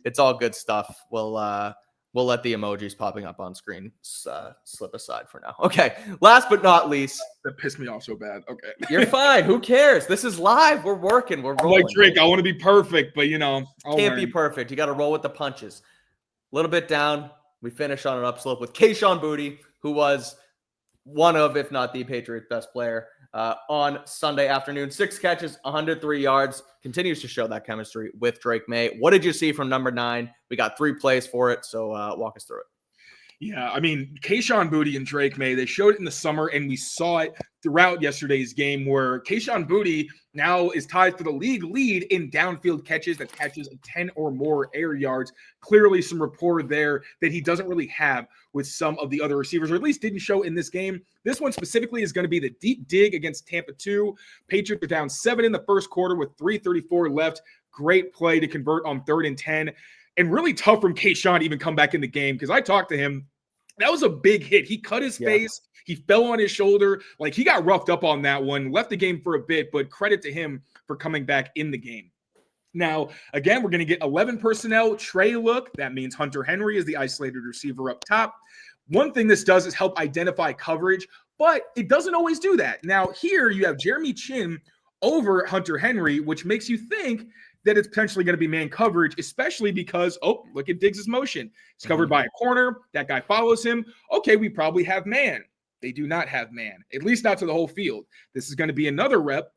it's all good stuff. We'll let the emojis popping up on screen slip aside for now. Okay, last but not least. That pissed me off so bad. Okay. You're fine. Who cares? This is live. We're working. We're rolling. Like Drake, I want to be perfect, but Can't be perfect. You got to roll with the punches. A little bit down. We finish on an upslope with Kayshon Boutte, who was one of, if not the Patriots' best player on Sunday afternoon. 6 catches, 103 yards. Continues to show that chemistry with Drake Maye. What did you see from number 9? We got 3 plays for it, so walk us through it. Yeah, I mean, Kayshon Boutte and Drake Maye, they showed it in the summer, and we saw it throughout yesterday's game where Kayshon Boutte now is tied for the league lead in downfield catches. That catches 10 or more air yards. Clearly some rapport there that he doesn't really have with some of the other receivers, or at least didn't show in this game. This one specifically is going to be the deep dig against Tampa 2. Patriots are down 7 in the first quarter with 3:34 left. Great play to convert on 3rd and 10. And really tough from Kayshon to even come back in the game, because I talked to him That was a big hit. He cut his face. He fell on his shoulder. Like, he got roughed up on that one, left the game for a bit, but credit to him for coming back in the game. Now, again, we're going to get 11 personnel, Trey look. That means Hunter Henry is the isolated receiver up top. One thing this does is help identify coverage, but it doesn't always do that. Now, here you have Jeremy Chin over Hunter Henry, which makes you think that it's potentially going to be man coverage, especially because, oh, look at Diggs' motion. It's covered by a corner. That guy follows him. Okay, we probably have man. They do not have man, at least not to the whole field. This is going to be another rep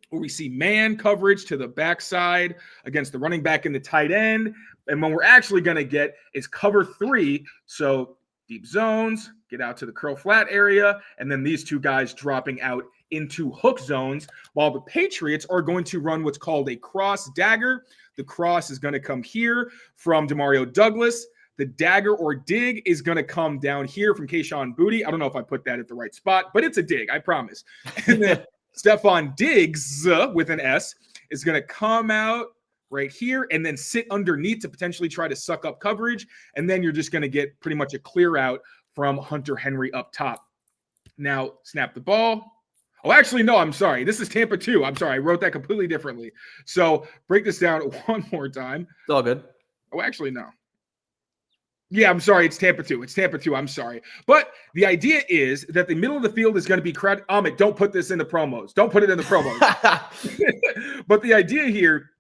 where we see man coverage to the backside against the running back and the tight end. And when we're actually going to get is cover 3. So deep zones, get out to the curl flat area, and then these two guys dropping out into hook zones, while the Patriots are going to run what's called a cross dagger. The cross is going to come here from Demario Douglas. The dagger or dig is going to come down here from Kayshon Boutte. I don't know if I put that at the right spot, but it's a dig, I promise. And then Stephon Diggs with an S is going to come out right here and then sit underneath to potentially try to suck up coverage. And then you're just going to get pretty much a clear out from Hunter Henry up top. Now, snap the ball. Oh, actually, no, I'm sorry. This is Tampa 2. I'm sorry. I wrote that completely differently. So break this down one more time. It's all good. Oh, actually, no. Yeah, I'm sorry. It's Tampa 2. It's Tampa 2. I'm sorry. But the idea is that the middle of the field is going to be crowded. Amit, don't put this in the promos. Don't put it in the promos. But the idea here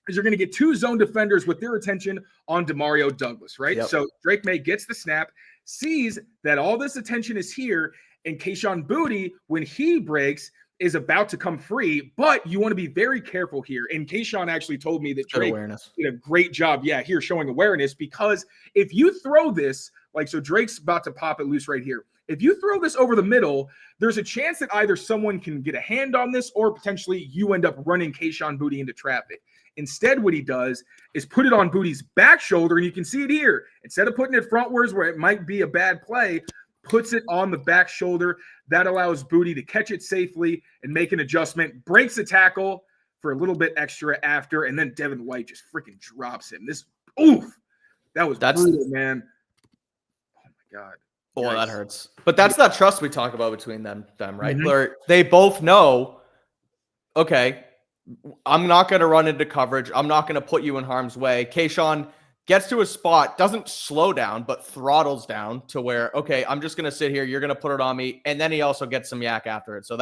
is you're going to get 2 zone defenders with their attention on Demario Douglas, right? So Drake Maye gets the snap, sees that all this attention is here, and Kayshon Boutte, when he breaks, is about to come free, but you want to be very careful here. And Kayshon actually told me that Drake did a great job, here showing awareness, because if you throw this, like, so Drake's about to pop it loose right here. If you throw this over the middle, there's a chance that either someone can get a hand on this or potentially you end up running Kayshon Boutte into traffic. Instead, what he does is put it on Boutte's back shoulder, and you can see it here. Instead of putting it frontwards where it might be a bad play, puts it on the back shoulder. That allows Boutte to catch it safely and make an adjustment, breaks the tackle for a little bit extra after, and then Devin White just freaking drops him. That was brutal, man. Oh, my God. Oh, that hurts. But that's that trust we talk about between them, right? Where they both know, okay, I'm not going to run into coverage. I'm not going to put you in harm's way. Kayshon gets to a spot, doesn't slow down, but throttles down to where, okay, I'm just going to sit here. You're going to put it on me. And then he also gets some yak after it. So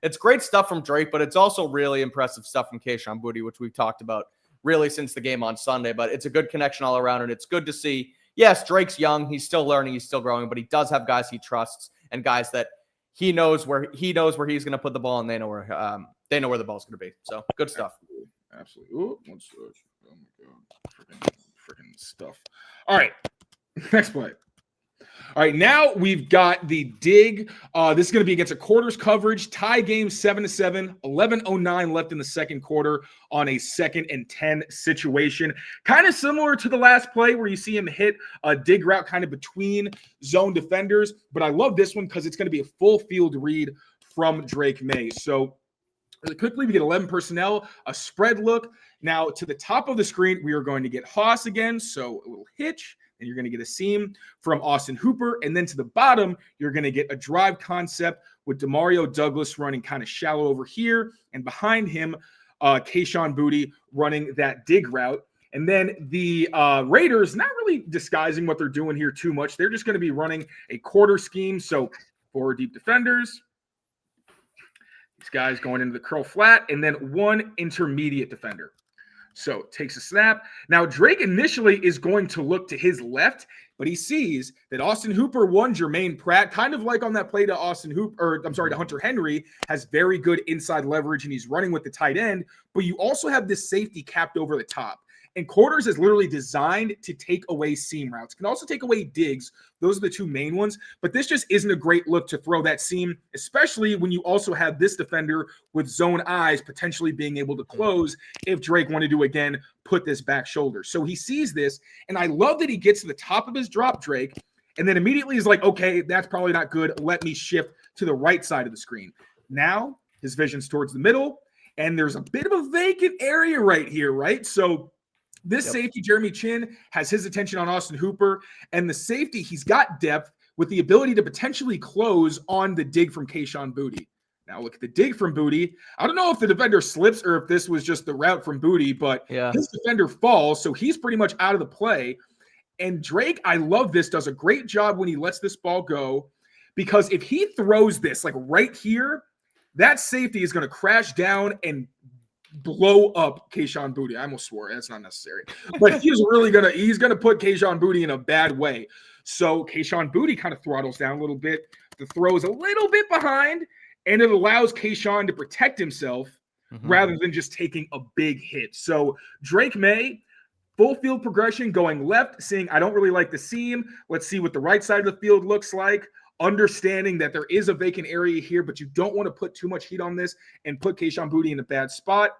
it's great stuff from Drake, but it's also really impressive stuff from Kayshon Boutte, which we've talked about really since the game on Sunday. But it's a good connection all around, and it's good to see. Yes, Drake's young. He's still learning. He's still growing, but he does have guys he trusts and guys that he knows where he's going to put the ball, and they know where the ball's going to be. So good stuff. Absolutely. Ooh, oh my God. Freaking stuff. All right. Next play. All right, now we've got the dig. This is going to be against a quarters coverage. Tie game 7-7, 11:09 left in the second quarter on a 2nd and 10 situation. Kind of similar to the last play where you see him hit a dig route kind of between zone defenders. But I love this one because it's going to be a full field read from Drake Maye. So quickly, we get 11 personnel, a spread look. Now, to the top of the screen, we are going to get Haas again. So a little hitch. And you're going to get a seam from Austin Hooper. And then to the bottom, you're going to get a drive concept with Demario Douglas running kind of shallow over here. And behind him, Kayshon Boutte running that dig route. And then the Raiders, not really disguising what they're doing here too much. They're just going to be running a quarter scheme. So 4 deep defenders. These guys going into the curl flat. And then 1 intermediate defender. So takes a snap. Now, Drake initially is going to look to his left, but he sees that Austin Hooper, Jermaine Pratt, kind of like on that play to to Hunter Henry, has very good inside leverage, and he's running with the tight end. But you also have this safety capped over the top. And quarters is literally designed to take away seam routes. Can also take away digs. Those are the 2 main ones. But this just isn't a great look to throw that seam, especially when you also have this defender with zone eyes potentially being able to close if Drake wanted to, again, put this back shoulder. So he sees this, and I love that he gets to the top of his drop, Drake, and then immediately he's like, okay, that's probably not good. Let me shift to the right side of the screen. Now his vision's towards the middle, and there's a bit of a vacant area right here, right? So this safety, Jeremy Chin, has his attention on Austin Hooper. And the safety, he's got depth, with the ability to potentially close on the dig from Kayshon Boutte. Now look at the dig from Boutte. I don't know if the defender slips or if this was just the route from Boutte, but his defender falls, so he's pretty much out of the play. And Drake, I love this, does a great job when he lets this ball go, because if he throws this like right here, that safety is going to crash down and blow up Kayshon Boutte. I almost swore. That's not necessary. But he's going to put Kayshon Boutte in a bad way. So Kayshon Boutte kind of throttles down a little bit. The throw is a little bit behind, and it allows Kayshon to protect himself rather than just taking a big hit. So Drake Maye, full field progression, going left, seeing I don't really like the seam. Let's see what the right side of the field looks like. Understanding that there is a vacant area here, but you don't want to put too much heat on this and put Kayshon Boutte in a bad spot.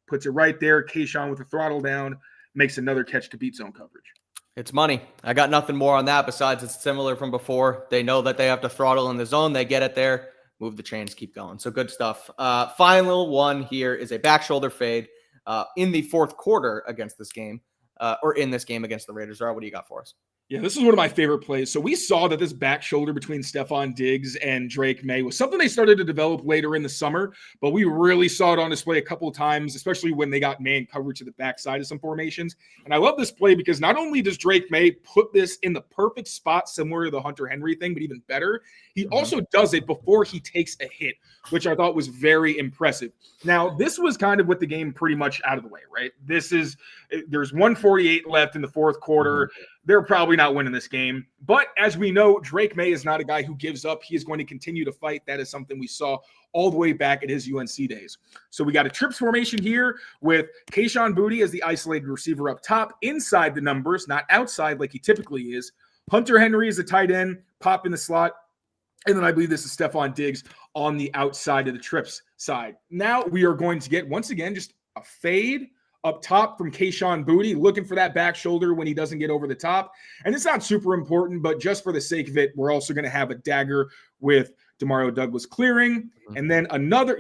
Puts it right there. Kayshon with the throttle down makes another catch to beat zone coverage. It's money. I got nothing more on that besides it's similar from before. They know that they have to throttle in the zone. They get it there. Move the chains, keep going. So good stuff. Final one here is a back shoulder fade in the fourth quarter against this game, or in this game against the Raiders. What do you got for us? Yeah, this is one of my favorite plays. So we saw that this back shoulder between Stefon Diggs and Drake Maye was something they started to develop later in the summer, but we really saw it on display a couple of times, especially when they got man coverage to the backside of some formations. And I love this play because not only does Drake Maye put this in the perfect spot, similar to the Hunter Henry thing, but even better, he also does it before he takes a hit, which I thought was very impressive. Now, this was kind of with the game pretty much out of the way, right? There's 148 left in the fourth quarter. They're probably not winning this game. But as we know, Drake Maye is not a guy who gives up. He is going to continue to fight. That is something we saw all the way back at his UNC days. So we got a trips formation here with Kayshon Boutte as the isolated receiver up top, inside the numbers, not outside like he typically is. Hunter Henry is the tight end, pop in the slot. And then I believe this is Stefon Diggs on the outside of the trips side. Now we are going to get, once again, just a fade up top from Kayshon Boutte, looking for that back shoulder when he doesn't get over the top. And it's not super important, but just for the sake of it, we're also going to have a dagger with Demario Douglas clearing. And then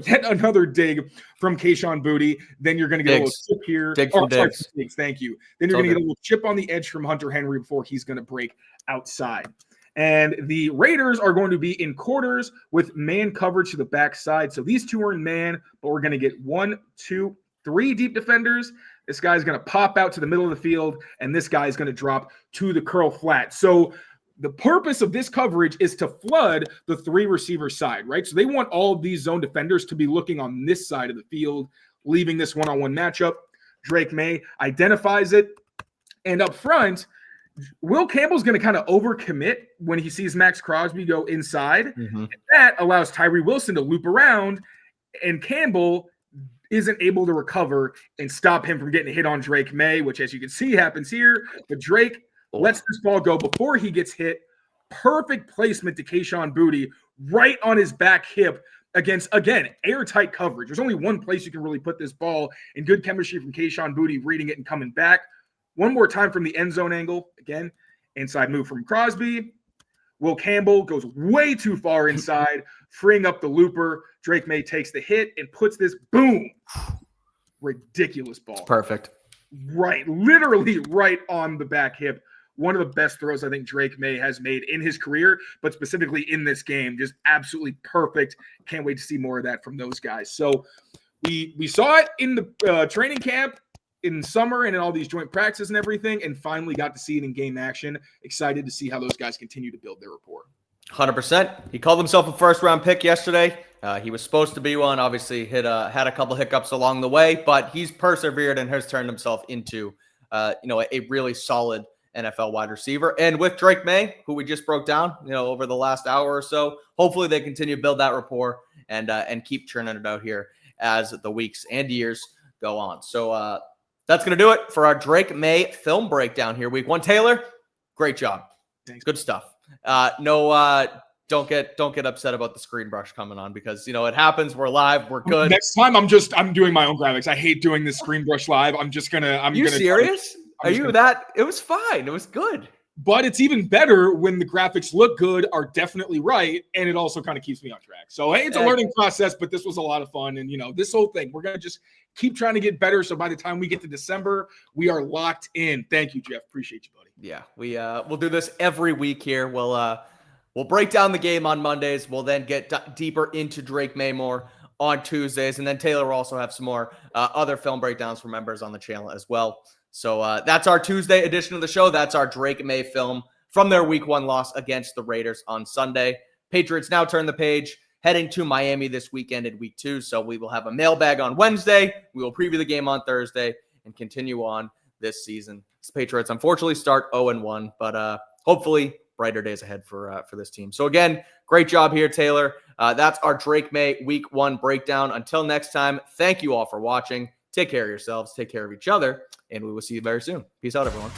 yet another dig from Kayshon Boutte. Then you're going to get a little chip here. Diggs. Thank you. Then you're going to get a little chip on the edge from Hunter Henry before he's going to break outside. And the Raiders are going to be in quarters with man coverage to the backside. So these two are in man, but we're going to get 1, 2, 3 deep defenders. This guy's going to pop out to the middle of the field, and this guy is going to drop to the curl flat. So the purpose of this coverage is to flood the 3 receiver side, right? So they want all of these zone defenders to be looking on this side of the field, leaving this one-on-one matchup. Drake Maye identifies it. And up front, Will Campbell's going to kind of overcommit when he sees Max Crosby go inside. And that allows Tyree Wilson to loop around, and Campbell isn't able to recover and stop him from getting a hit on Drake Maye, which, as you can see, happens here. But Drake lets this ball go before he gets hit. Perfect placement to Kayshon Boutte right on his back hip against, again, airtight coverage. There's only one place you can really put this ball, and good chemistry from Kayshon Boutte reading it and coming back. One more time from the end zone angle. Again, inside move from Crosby. Will Campbell goes way too far inside, freeing up the looper. Drake Maye takes the hit and puts this, boom, ridiculous ball. It's perfect. Right, literally right on the back hip. One of the best throws I think Drake Maye has made in his career, but specifically in this game, just absolutely perfect. Can't wait to see more of that from those guys. So we saw it in the training camp in summer and in all these joint practices and everything, and finally got to see it in game action. Excited to see how those guys continue to build their rapport. 100%. He called himself a first-round pick yesterday. He was supposed to be one. Obviously, had a couple hiccups along the way, but he's persevered and has turned himself into, a really solid NFL wide receiver. And with Drake Maye, who we just broke down, over the last hour or so, hopefully they continue to build that rapport and keep churning it out here as the weeks and years go on. So that's going to do it for our Drake Maye film breakdown here. Week 1, Taylor, great job. Thanks. Good stuff. Don't get upset about the screen brush coming on because, it happens. We're live. We're good. Next time I'm doing my own graphics. I hate doing this screen brush live. You serious? It was fine. It was good. But it's even better when the graphics look good, are definitely right, and it also kind of keeps me on track. So, hey, it's a learning process, but this was a lot of fun. And, this whole thing, we're going to just keep trying to get better. So by the time we get to December, we are locked in. Thank you, Jeff. Appreciate you, buddy. Yeah, we'll do this every week here. We'll We'll break down the game on Mondays. We'll then get deeper into Drake Maye more on Tuesdays. And then Taylor will also have some more other film breakdowns for members on the channel as well. So that's our Tuesday edition of the show. That's our Drake Maye film from their week 1 loss against the Raiders on Sunday. Patriots now turn the page, heading to Miami this weekend in week 2. So we will have a mailbag on Wednesday. We will preview the game on Thursday and continue on this season. The Patriots unfortunately start 0-1, but hopefully brighter days ahead for this team. So again, great job here, Taylor. That's our Drake Maye week 1 breakdown. Until next time, thank you all for watching. Take care of yourselves, take care of each other, and we will see you very soon. Peace out, everyone.